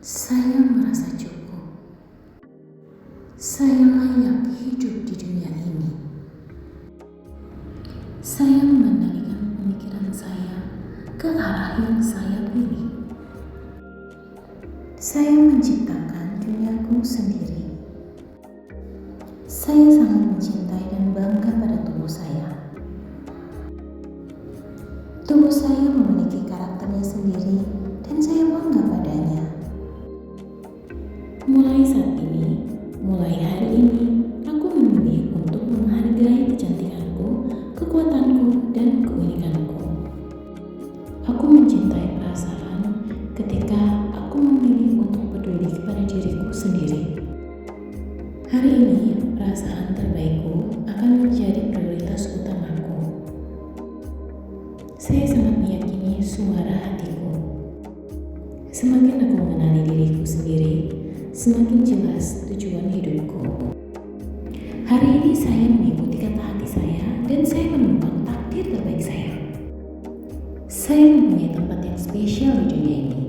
Saya merasa cukup. Saya layak hidup di dunia ini. Saya mengendalikan pemikiran saya ke arah yang saya pilih. Saya menciptakan duniaku sendiri. Saya sangat mencintai dan bangga pada tubuh saya. Tubuh saya memiliki karakternya sendiri dan saya bangga padanya. Mulai saat ini, mulai hari ini, aku memilih untuk menghargai kecantikanku, kekuatanku, dan keunikanku. Aku mencintai perasaan ketika aku memilih untuk peduli kepada diriku sendiri. Hari ini, perasaan terbaikku akan menjadi prioritas utamaku. Saya sangat meyakini suara hatiku. Semakin aku mengenali diriku sendiri, semakin jelas tujuan hidupku. Hari ini saya mengikuti kata hati saya dan saya menemukan takdir terbaik saya. Saya mempunyai tempat yang spesial di dunia ini.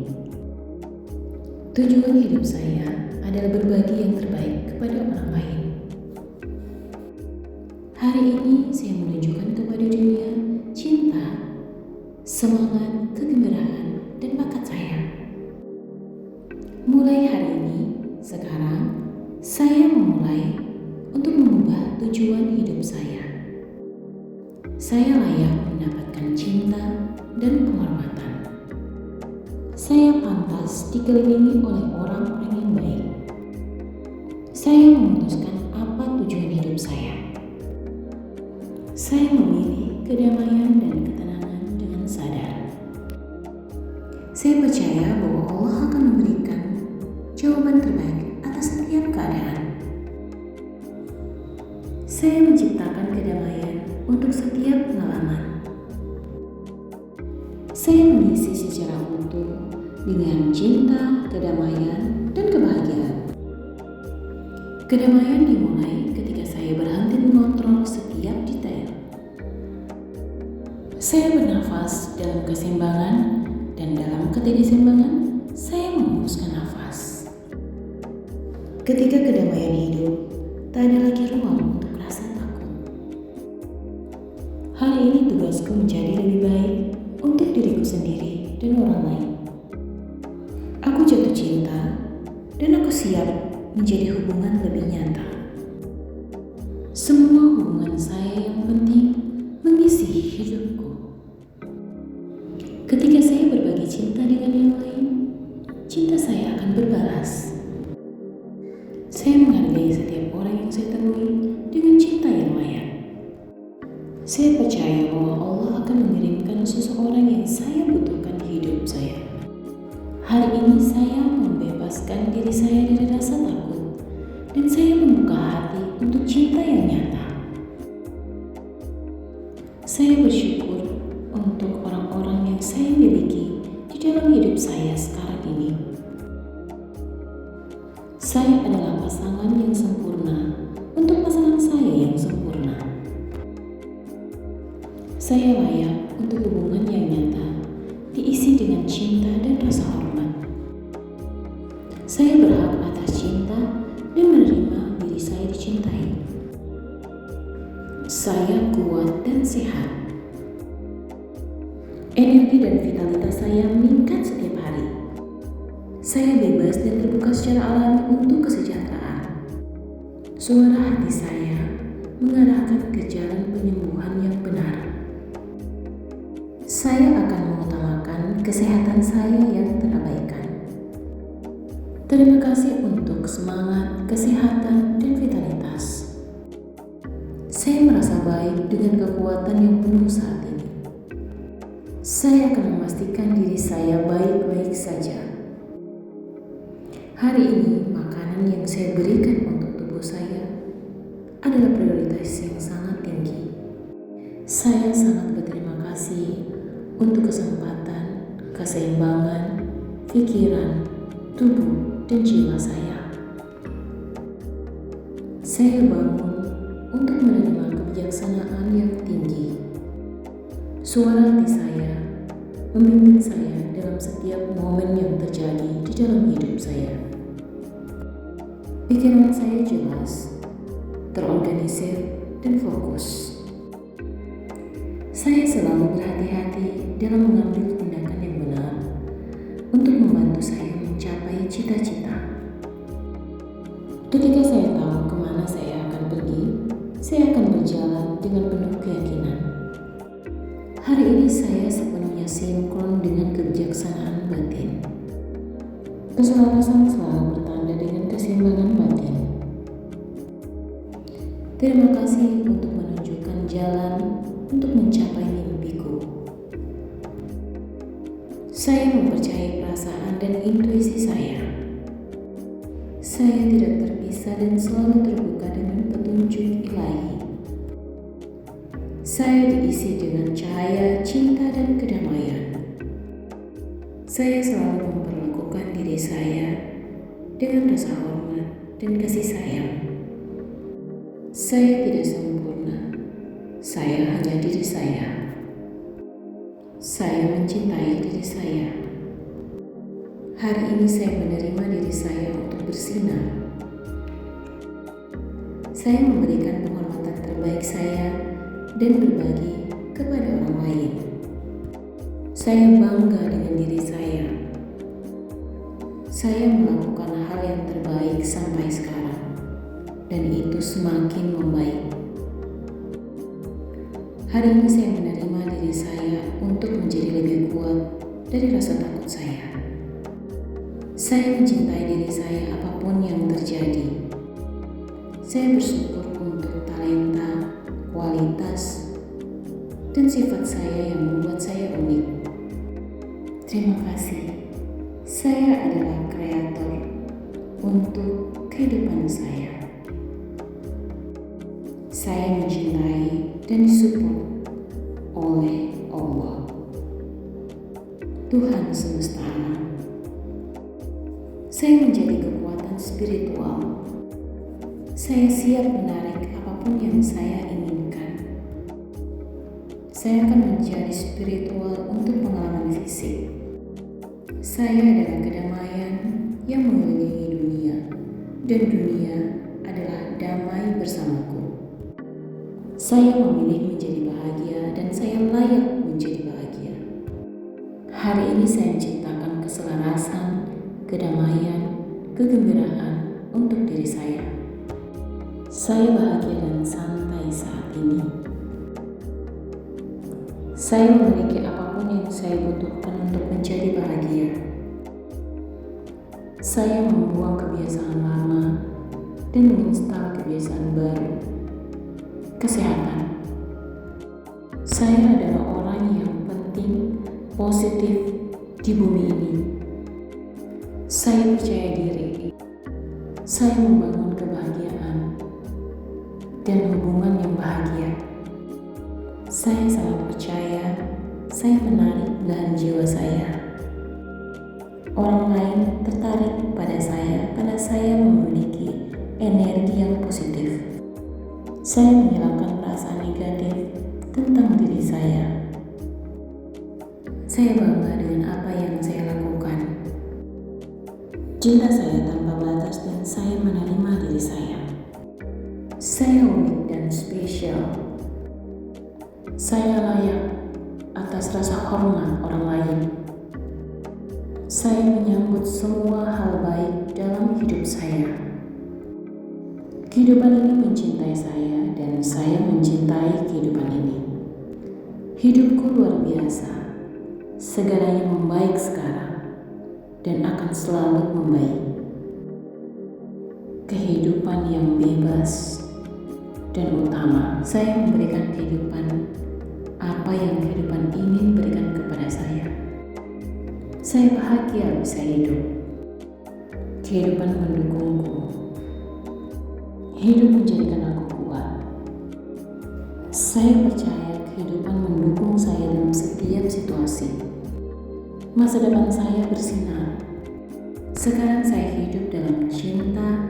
Tujuan hidup saya adalah berbagi yang terbaik kepada orang lain. Hari ini saya menunjukkan kepada dunia cinta, semangat, kegembiraan, dan bakat saya. Mulai hari ini, sekarang, saya memulai untuk mengubah tujuan hidup saya. Saya layak mendapatkan cinta dan penghormatan. Saya pantas dikelilingi oleh orang-orang yang baik. Saya memutuskan apa tujuan hidup saya. Saya memilih kedamaian dan ketenangan dengan sadar. Saya percaya bahwa Allah akan memberikan jawaban terbaik atas setiap keadaan. Saya menciptakan kedamaian untuk setiap pengalaman. Saya mengisi secara utuh dengan cinta, kedamaian, dan kebahagiaan. Kedamaian dimulai ketika saya berhenti mengontrol setiap detail. Saya bernafas dalam keseimbangan dan dalam ketidakseimbangan, saya menghembuskan nafas. Ketika kedamaian hidup, tak ada lagi ruang untuk rasa takut. Hari ini tugasku menjadi lebih baik untuk diriku sendiri dan orang lain. Aku jatuh cinta dan aku siap menjadi hubungan lebih nyata. Semua hubungan saya yang penting mengisi hidupku. Ketika saya berbagi cinta dengan yang lain, cinta saya akan berbalas. Saya menghargai setiap orang yang saya temui dengan cinta yang layak. Saya percaya bahwa Allah akan mengirimkan seseorang yang saya butuhkan di hidup saya. Hari ini saya membebaskan diri saya dari rasa takut dan saya membuka hati untuk cinta yang nyata. Saya bersyukur untuk orang-orang yang saya miliki di dalam hidup saya sekarang ini. Saya adalah pasangan yang sempurna untuk pasangan saya yang sempurna. Saya layak untuk hubungan yang nyata, diisi dengan cinta dan rasa hormat. Saya berhak atas cinta dan menerima diri saya dicintai. Saya kuat dan sehat. Energi dan vitalitas saya meningkat setiap hari. Saya bebas dan terbuka secara alami untuk kesejahteraan. Suara hati saya mengarahkan ke jalan penyembuhan yang benar. Saya akan mengutamakan kesehatan saya yang terabaikan. Terima kasih untuk semangat, kesehatan, dan vitalitas. Saya merasa baik dengan kekuatan yang penuh saat ini. Saya akan memastikan diri saya baik-baik saja. Hari ini, makanan yang saya berikan untuk tubuh saya adalah prioritas yang sangat tinggi. Saya sangat berterima kasih untuk kesempatan, keseimbangan, pikiran, tubuh, dan jiwa saya. Saya bangun untuk menerima kebijaksanaan yang tinggi. Suara hati saya membimbing saya dalam setiap momen yang terjadi di dalam hidup saya. Pikiran saya jelas, terorganisir, dan fokus. Saya selalu berhati-hati dalam mengambil tindakan yang benar untuk membantu saya mencapai cita-cita. Ketika saya tahu kemana saya akan pergi, saya akan berjalan dengan penuh keyakinan. Hari ini saya sepenuhnya sinkron dengan kebijaksanaan batin. Keselarasan selalu bertanda dengan keseimbangan batin. Terima kasih untuk menunjukkan jalan untuk mencapai mimpiku. Saya mempercayai perasaan dan intuisi saya. Saya tidak terpisah dan selalu terbuka dengan petunjuk ilahi. Saya diisi dengan cahaya, cinta, dan kedamaian. Saya selalu memperlakukan diri saya dengan rasa hormat dan kasih sayang. Saya tidak sempurna. Saya hanya diri saya. Saya mencintai diri saya. Hari ini saya menerima diri saya untuk bersinar. Saya memberikan penghormatan terbaik saya dan berbagi kepada orang lain. Saya bangga dengan diri saya. Saya melakukan hal yang terbaik sampai sekarang, dan itu semakin membaik. Hari ini saya menerima diri saya untuk menjadi lebih kuat dari rasa takut saya. Saya mencintai diri saya apapun yang terjadi. Saya bersyukur untuk talenta, kualitas, dan sifat saya yang membuat saya unik. Terima kasih. Saya adalah kreator untuk kehidupan saya. Saya mencintai dan disupport oleh Allah, Tuhan semesta alam. Saya menjadi kekuatan spiritual. Saya siap menarik apapun yang saya inginkan. Saya akan menjadi spiritual untuk pengalaman fisik. Saya adalah kedamaian yang mengelilingi dunia, dan dunia adalah damai bersamaku. Saya memilih menjadi bahagia dan saya layak menjadi bahagia. Hari ini saya menciptakan keselarasan, kedamaian, kegembiraan untuk diri saya. Saya bahagia dan santai saat ini. Saya memiliki apapun yang saya butuhkan untuk menjadi bahagia. Saya membuang kebiasaan lama dan menginstal kebiasaan baru. Kesehatan. Saya adalah orang yang penting, positif di bumi ini. Saya percaya diri. Saya membangun kebahagiaan dan hubungan yang bahagia. Saya sangat percaya. Saya menarik belahan jiwa saya. Orang lain tertarik pada saya karena saya memiliki energi yang positif. Saya menghilangkan perasaan negatif tentang diri saya. Saya bangga dengan apa yang saya lakukan. Cinta saya tanpa batas dan saya menerima diri saya. Saya unik dan spesial. Saya layak atas rasa hormat orang lain. Saya menyambut semua hal baik dalam hidup saya. Kehidupan ini mencintai saya dan saya mencintai kehidupan ini. Hidupku luar biasa. Segalanya membaik sekarang dan akan selalu membaik. Kehidupan yang bebas dan utama. Saya memberikan kehidupan apa yang kehidupan ingin berikan kepada saya. Saya bahagia bisa hidup. Kehidupan mendukungku. Hidup menjadikan aku kuat. Saya percaya kehidupan mendukung saya dalam setiap situasi. Masa depan saya bersinar. Sekarang saya hidup dalam cinta,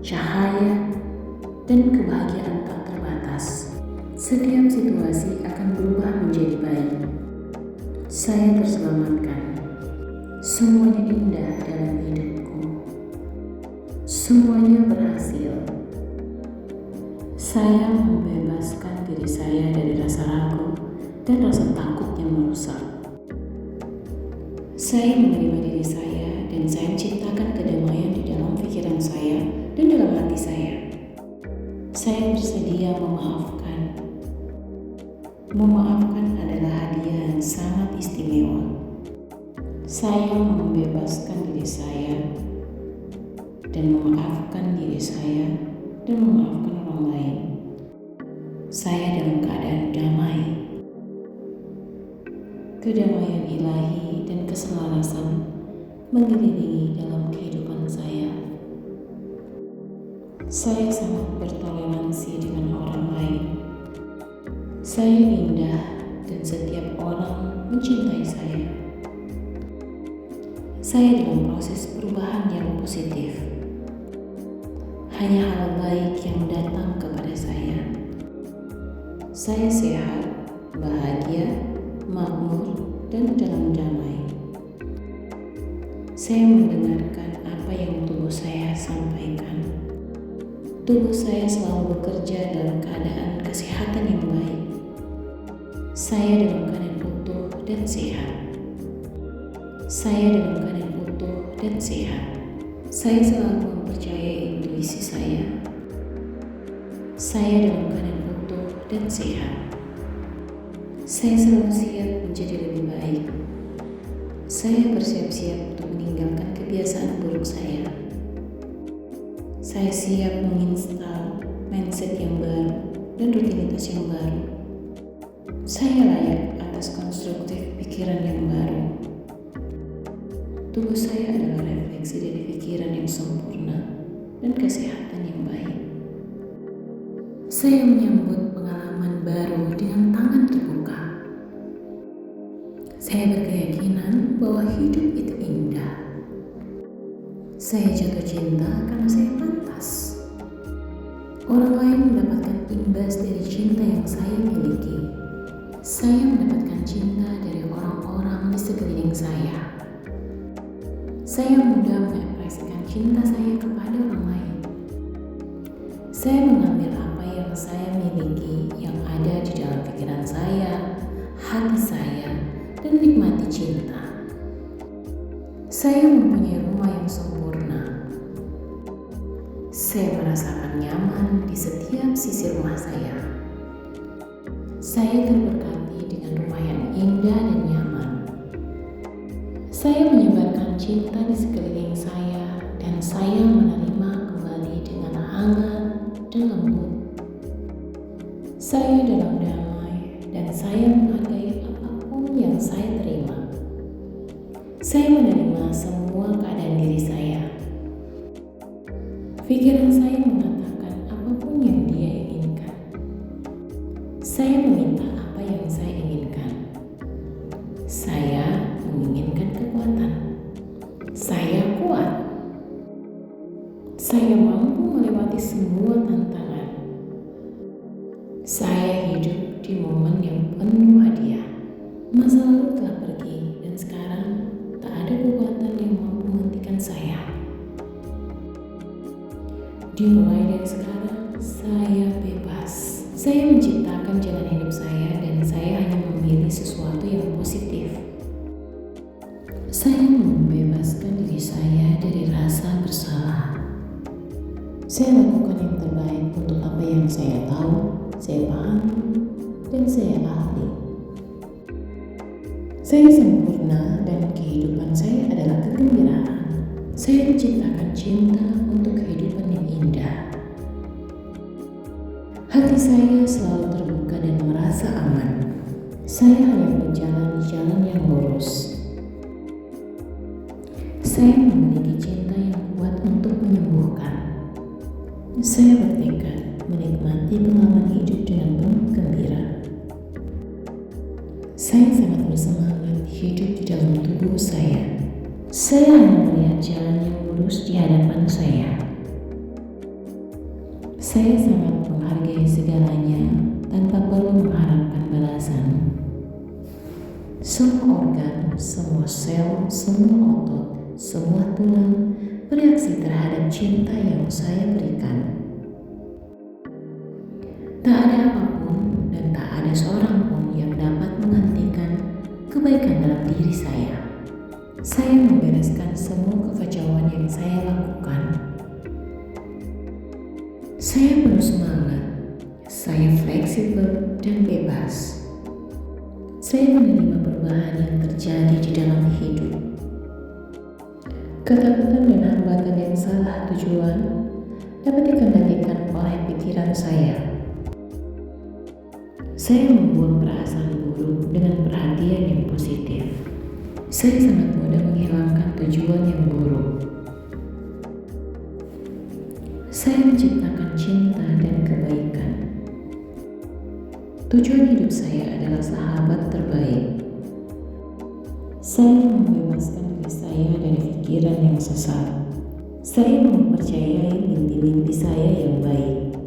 cahaya, dan kebahagiaan tak terbatas. Setiap situasi akan berubah menjadi baik. Saya terselamatkan. Semuanya indah dalam hidupku. Semuanya berhasil. Saya membebaskan diri saya dari rasa ragu dan rasa takut yang merusak. Saya menerima diri saya dan saya menciptakan kedamaian di dalam pikiran saya dan dalam hati saya. Saya bersedia memaafkan. Memaafkan adalah hadiah yang sangat istimewa. Saya membebaskan diri saya dan memaafkan diri saya dan memaafkan orang lain. Saya dalam keadaan damai. Kedamaian ilahi dan keselarasan mengelilingi dalam kehidupan saya. Saya sangat bertoleransi dengan orang lain. Saya indah dan setiap orang mencintai saya. Saya dalam proses perubahan yang positif. Hanya hal baik yang datang kepada saya. Saya sehat, bahagia, makmur, dan dalam damai. Saya mendengarkan apa yang tubuh saya sampaikan. Tubuh saya selalu bekerja dalam keadaan kesehatan yang baik. Saya dalam keadaan utuh dan sehat. Saya dalam keadaan utuh dan sehat. Saya selalu mempercayai intuisi saya. Saya dalam keadaan utuh dan sehat. Saya selalu siap menjadi lebih baik. Saya bersiap-siap untuk meninggalkan kebiasaan buruk saya. Saya siap menginstal mindset yang baru dan rutinitas yang baru. Saya layak atas konstruktif pikiran yang baru. Tubuh saya adalah refleksi dari pikiran yang sempurna dan kesehatan yang baik. Saya menyambut pengalaman baru dengan tangan terbuka. Saya berkeyakinan bahwa hidup itu indah. Saya jatuh cinta karena saya pantas. Orang lain mendapatkan imbas dari cinta yang saya miliki. Saya mendapatkan cinta dari orang-orang di sekeliling saya. Saya mudah mengekspresikan cinta saya kepada orang lain. Saya mengambil apa yang saya miliki yang ada di dalam pikiran saya, hati saya, dan nikmati cinta. Saya mempunyai rumah yang sempurna. Saya merasakan nyaman di setiap sisi rumah saya. Saya terberkati dengan rumah yang indah dan nyaman. Saya menyebarkan cinta di sekeliling saya dan saya menerima kembali dengan hangat dan lembut. Saya dalam damai dan saya menghargai apapun yang saya terima. Saya menerima semua keadaan diri saya. Pikiran saya mengatakan apapun yang dia inginkan. Saya meminta apa yang saya inginkan. Saya menginginkan kekuatan. Saya kuat. Saya mampu melewati semua tantangan. Saya hidup di momen yang penuh hadiah. Masa lalu telah pergi dan sekarang tak ada kekuatan yang mampu menghentikan saya. Dimulai dari sekarang, saya bebas. Saya menciptakan jalan hidup saya dan saya hanya memilih sesuatu yang positif. Saya membebaskan diri saya dari rasa bersalah. Saya lakukan yang terbaik untuk apa yang saya tahu, saya paham, dan saya ahli. Saya sempurna dan kehidupan saya adalah kegembiraan. Saya menciptakan cinta untuk kehidupan yang indah. Hati saya selalu terbuka dan merasa aman. Saya hanya berjalan di jalan yang lurus. Saya memiliki cinta yang kuat untuk menyembuhkan. Saya bertekad menikmati pengalaman hidup dengan penuh gembira. Saya sangat bersemangat hidup di dalam tubuh saya. Saya hanya melihat jalan yang lurus di hadapan saya. Saya sangat menghargai segalanya tanpa perlu mengharapkan balasan. Semua organ, semua sel, semua otot, semua tulang bereaksi terhadap cinta yang saya berikan. Tak ada apapun dan tak ada seorang pun yang dapat menghentikan kebaikan dalam diri saya. Saya membereskan semua kekacauan yang saya lakukan. Saya penuh semangat, saya fleksibel dan bebas. Saya menerima perubahan yang terjadi di dalam hidup. Ketakutan dan hambatan yang salah tujuan dapat dikendalikan oleh pikiran saya. Saya membuang perasaan buruk dengan perhatian yang positif. Saya sangat mudah menghilangkan tujuan yang buruk. Saya menciptakan cinta dan kebaikan. Tujuan hidup saya adalah sahabat terbaik. Saya membebaskan diri saya dari pikiran yang sesat. Saya mempercayai mimpi-mimpi saya yang baik.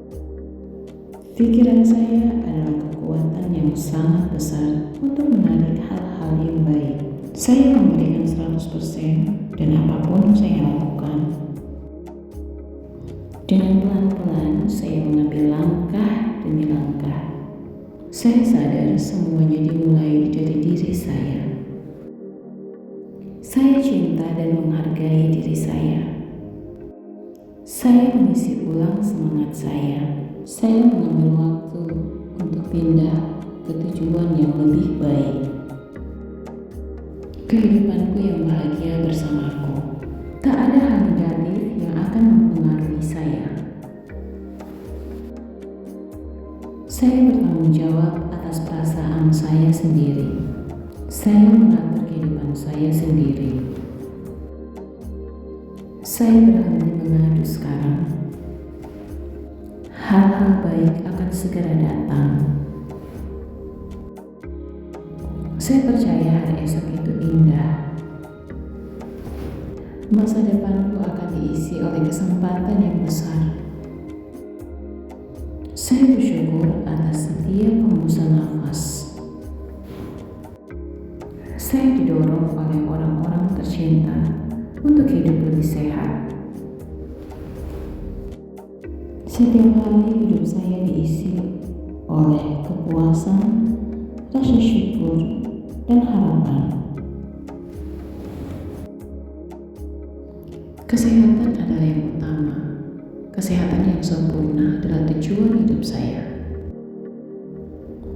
Pikiran saya adalah kekuatan yang sangat besar untuk menarik hal-hal yang baik. Saya memberikan 100% dan apapun saya lakukan. Dengan pelan-pelan saya mengambil langkah demi langkah. Saya sadar semuanya dimulai dari diri saya. Saya cinta dan menghargai diri saya. Saya mengisi ulang semangat saya. Saya mengambil waktu untuk pindah ke tujuan yang lebih baik. Kehidupanku yang bahagia bersamaku. Tak ada hal negatif yang akan mempengaruhi saya. Saya bertanggung jawab atas perasaan saya sendiri. Saya mengatur kehidupan saya sendiri. Saya berhenti mengadu sekarang. Hal-hal baik akan segera datang. Saya percaya hari esok itu indah. Masa depanku akan diisi oleh kesempatan yang besar. Saya bersyukur atas setiap hembusan nafas. Saya didorong oleh orang-orang tercinta untuk hidup lebih sehat. Setiap hari hidup saya diisi oleh kepuasan, rasa syukur, dan harapan. Kesehatan adalah yang utama. Kesehatan yang sempurna adalah tujuan hidup saya.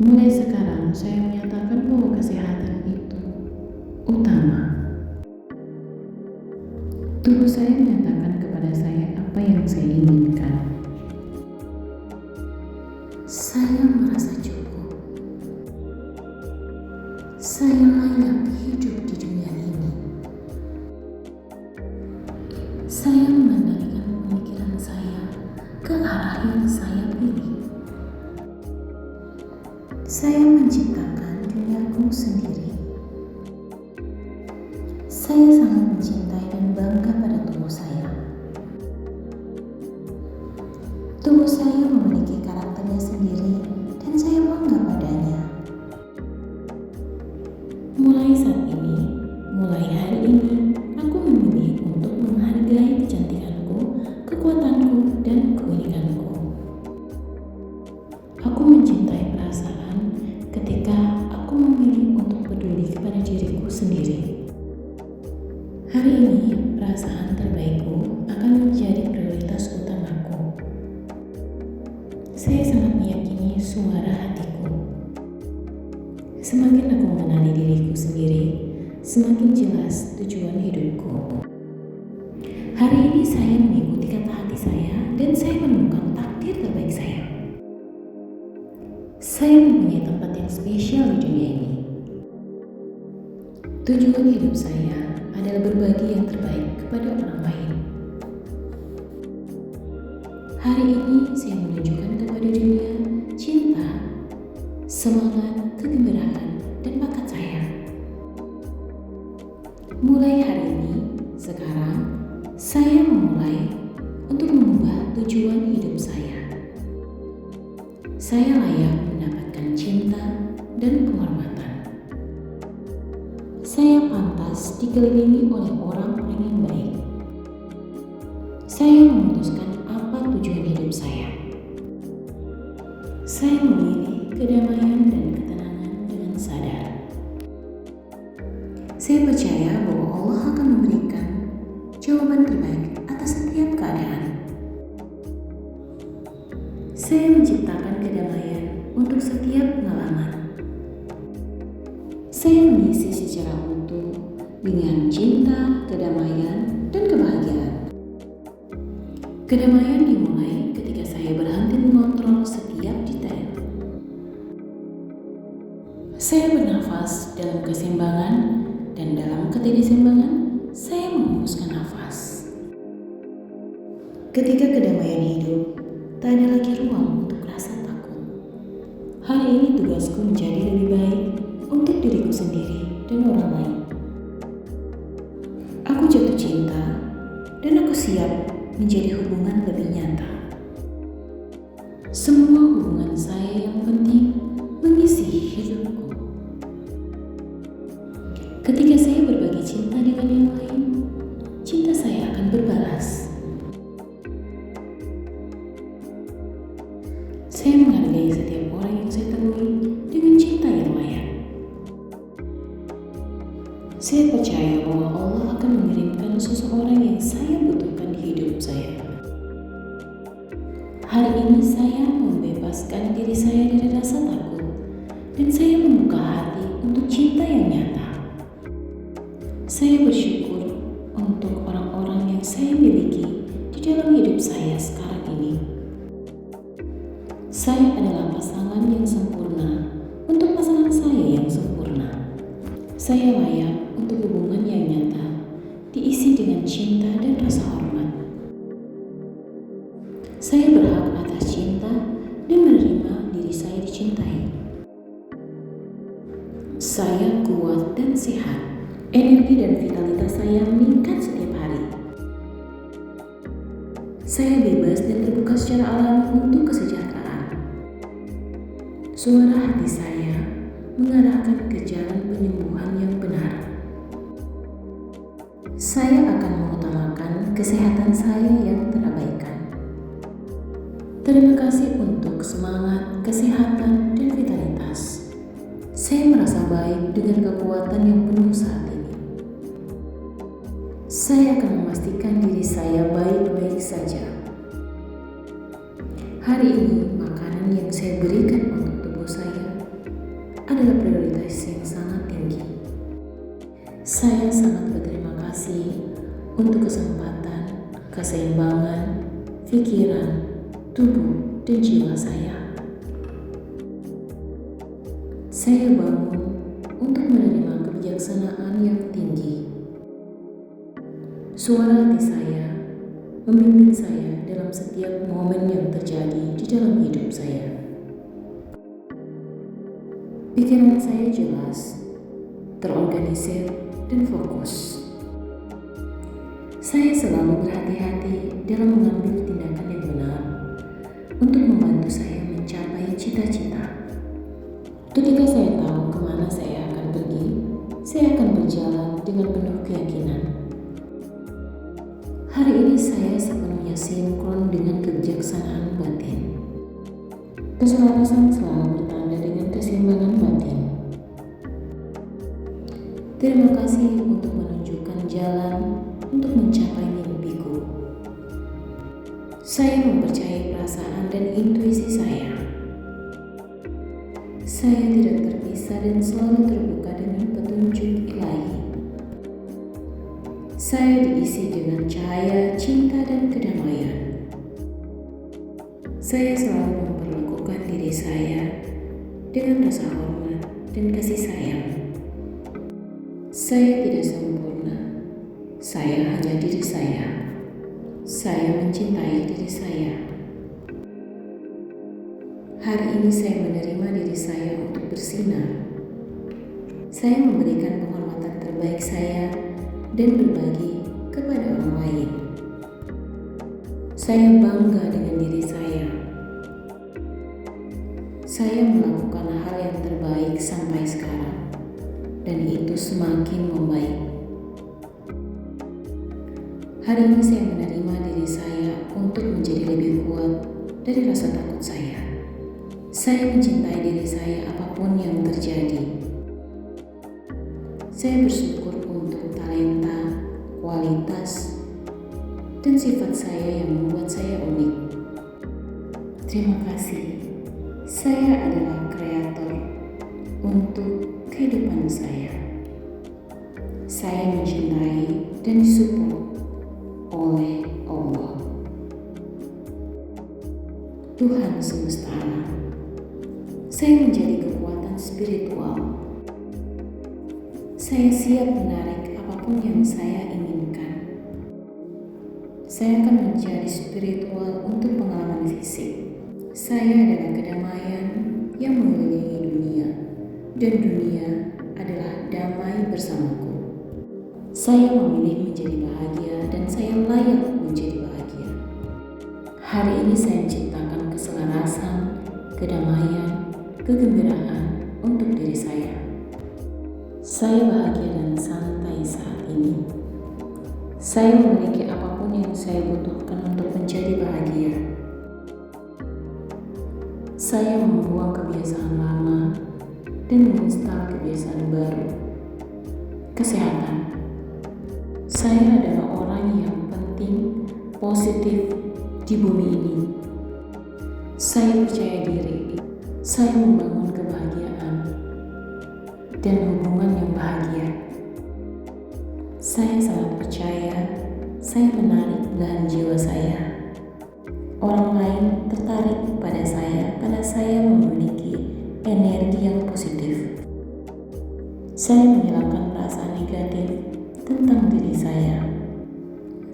Mulai sekarang saya menyatakan bahwa kesehatan itu utama. Tubuh saya menyatakan kepada saya apa yang saya inginkan. Saya merasa cukup. Saya layak hidup di dunia ini. Saya mengendalikan pemikiran saya ke arah yang saya pilih. Saya menciptakan duniaku sendiri. Saya sangat mencintai dan bangga pada tubuh saya. Tubuh saya memiliki karakternya sendiri dan saya bangga padanya. Mulai saat ini, mulai hari ini, aku memilih untuk menghargai kecantikanku, kekuatanku, dan keunikanku. Aku mencintai perasaan ketika aku memilih untuk peduli kepada diriku sendiri. Hari ini, perasaan terbaikku akan menjadi prioritas utamaku. Saya sangat meyakini suara hatiku. Semakin aku mengenali diriku sendiri, semakin jelas tujuan hidupku. Hari ini saya mengikuti kata hati saya dan saya menemukan takdir terbaik saya. Saya mempunyai tempat yang spesial di dunia ini. Tujuan hidup saya adalah berbagi yang terbaik kepada orang lain. Hari ini saya menunjukkan kepada dunia cinta, semangat, kegembiraan, dan bakat saya. Mulai hari ini, sekarang, saya memulai untuk mengubah tujuan hidup saya. Saya layak mendapatkan cinta dan penghormatan. nafas dikelilingi oleh orang-orang yang baik. Saya memutuskan apa tujuan hidup saya. Saya memilih kedamaian dan ketenangan dengan sadar. Saya percaya bahwa Allah akan memberikan jawaban terbaik atas setiap keadaan. Saya menciptakan kedamaian untuk setiap pengalaman. Saya mengisi secara utuh dengan cinta, kedamaian, dan kebahagiaan. Kedamaian dimulai ketika saya berhenti mengontrol setiap detail. Saya bernafas dalam keseimbangan, dan dalam ketidakseimbangan, saya menghembuskan nafas. Ketika kedamaian hidup, tak ada lagi ruang untuk rasa takut. Hari ini tugasku menjadi lebih baik untuk diriku sendiri dan orang lain. Aku jatuh cinta dan aku siap menjadi hubungan lebih nyata. Semua hubungan saya yang penting mengisi hidupku. Ketika saya berbagi cinta dengan yang lain, cinta saya akan berbalas. Saya menghargai setiap orang yang saya temui dengan cinta yang layak. Saya percaya bahwa Allah akan mengirimkan seseorang yang saya butuhkan di hidup saya. Hari ini saya membebaskan diri saya dari rasa takut dan saya membuka hati untuk cinta yang nyata. Saya bersyukur untuk orang-orang yang saya miliki di dalam hidup saya sekarang ini. Saya adalah pasangan yang sempurna untuk pasangan saya yang sempurna. Saya layak untuk hubungan yang nyata, diisi dengan cinta dan rasa hormat. Saya berhak atas cinta dan menerima diri saya dicintai. Saya kuat dan sehat. Energi dan vitalitas saya meningkat setiap hari. Saya bebas dan terbuka secara alami untuk kesejahteraan. Suara hati saya mengarahkan ke jalan penyembuhan yang benar. Saya akan mengutamakan kesehatan saya yang terabaikan. Terima kasih untuk semangat, kesehatan, dan vitalitas. Saya merasa baik dengan kekuatan yang penuh saat ini. Saya akan memastikan diri saya baik-baik saja. Hari ini, makanan yang saya berikan untuk tubuh saya adalah prioritas yang sangat tinggi. Saya sangat berterima kasih untuk kesempatan, keseimbangan, pikiran, tubuh, dan jiwa saya. Saya bangun untuk menerima kebijaksanaan yang tinggi. Suara hati saya memimpin saya dalam setiap momen yang terjadi di dalam hidup saya. Pikiran saya jelas, terorganisir, dan fokus. Saya selalu berhati-hati dalam mengambil tindakan yang benar untuk membantu saya mencapai cita-cita. Ketika saya tahu kemana saya akan pergi, saya akan berjalan dengan penuh keyakinan. Hari ini saya sepenuhnya sinkron dengan kebijaksanaan batin. Keselarasan selalu bertanda dengan keseimbangan batin. Terima kasih untuk menunjukkan jalan untuk mencapai mimpiku. Saya mempercayai perasaan dan intuisi saya. Saya tidak terpisah dan selalu terbuka dengan petunjuk ilahi. Saya diisi dengan cahaya, cinta, dan kedamaian. Saya selalu memperlakukan diri saya dengan rasa hormat dan kasih sayang. Saya tidak sempurna. Saya hanya diri saya. Saya mencintai diri saya. Hari ini saya menerima diri saya untuk bersinar. Saya memberikan penghormatan terbaik saya dan berbagi kepada orang lain. Saya bangga dengan diri saya. Saya melakukan hal yang terbaik sampai sekarang, dan itu semakin membaik. Hari ini saya menerima diri saya untuk menjadi lebih kuat dari rasa takut saya. Saya mencintai diri saya apapun yang terjadi. Saya bersyukur untuk talenta, kualitas, dan sifat saya yang membuat saya unik. Terima kasih. Saya adalah kreator untuk kehidupan saya. Saya mencintai dan disupport oleh Allah. Tuhan semesta alam, saya menjadi kekuatan spiritual. Saya siap menarik apapun yang saya inginkan. Saya akan menjadi spiritual untuk pengalaman fisik. Saya adalah kedamaian yang mengelilingi dunia, dan dunia adalah damai bersamaku. Saya memilih menjadi bahagia dan saya layak menjadi bahagia. Hari ini saya menciptakan keselarasan, kedamaian, kegembiraan untuk diri saya. Saya bahagia dan santai saat ini. Saya memiliki apapun yang saya butuhkan untuk menjadi bahagia. Saya membuang kebiasaan lama dan menginstal kebiasaan baru. Kesehatan. Saya adalah orang yang penting, positif di bumi ini. Saya percaya diri. Saya membangun kebahagiaan dan hubungan yang bahagia. Saya sangat percaya. Saya menarik belahan jiwa saya. Orang lain tertarik pada saya karena saya memiliki energi yang positif. Saya menghilangkan perasaan negatif tentang diri saya.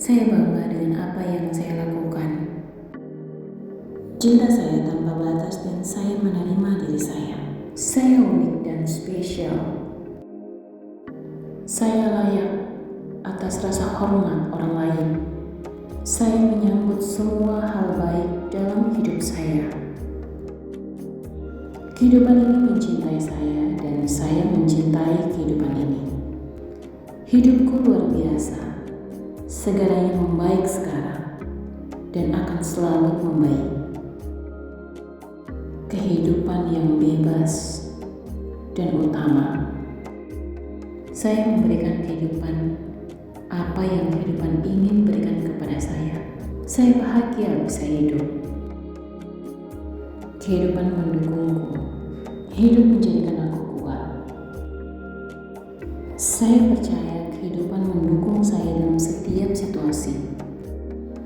Saya bangga dengan apa yang saya lakukan. Cinta saya tanpa batas dan saya menerima diri saya. Saya unik dan spesial. Saya layak atas rasa hormat orang lain. Saya menyambut semua hal baik dalam hidup saya. Kehidupan ini mencintai saya dan saya mencintai kehidupan ini. Hidupku luar biasa. Segalanya membaik sekarang dan akan selalu membaik. Kehidupan yang bebas dan utama. Saya memberikan kehidupan apa yang kehidupan ingin berikan kepada saya. Saya bahagia bisa hidup. Kehidupan mendukungku. Hidup menjadikan aku kuat. Saya percaya kehidupan mendukung saya dalam setiap situasi.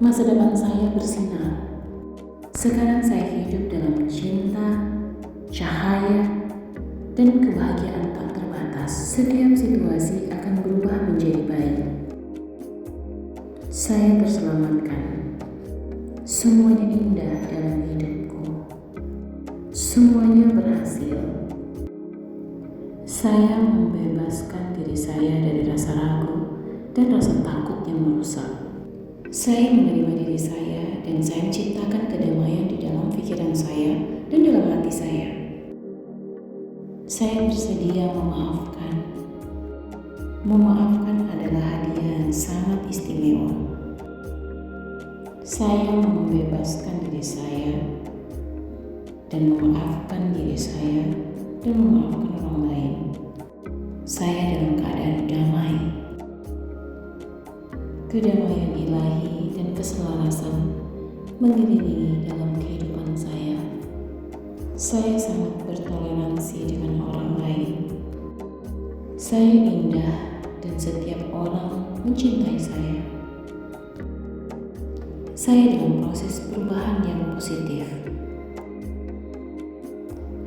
Masa depan saya bersinar. Sekarang saya hidup dalam cinta, cahaya, dan kebahagiaan tak terbatas. Setiap situasi akan berubah menjadi baik. Saya terselamatkan. Semuanya indah dalam hidupku. Semuanya berhasil. Saya membebaskan diri saya dari rasa ragu dan rasa takut yang merusak. Saya menerima diri saya dan saya menciptakan kedamaian di dalam pikiran saya dan dalam hati saya. Saya bersedia memaafkan. Memaafkan adalah hadiah yang sangat istimewa. Saya membebaskan diri saya dan memaafkan diri saya dan memaafkan orang lain. Saya dalam keadaan damai. Kedamaian ilahi dan keselarasan mengelilingi dalam kehidupan saya. Saya sangat bertoleransi dengan orang lain. Saya indah dan setiap orang mencintai saya. Saya dalam proses perubahan yang positif.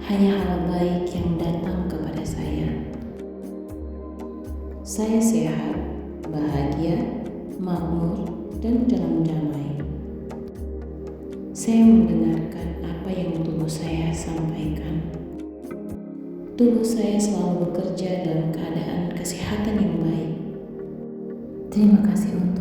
Hanya hal baik yang datang kepada saya. Saya sehat, bahagia, makmur, dan dalam damai. Saya mendengarkan apa yang tubuh saya sampaikan. Tubuh saya selalu bekerja dalam keadaan kesehatan yang baik. Terima kasih untuk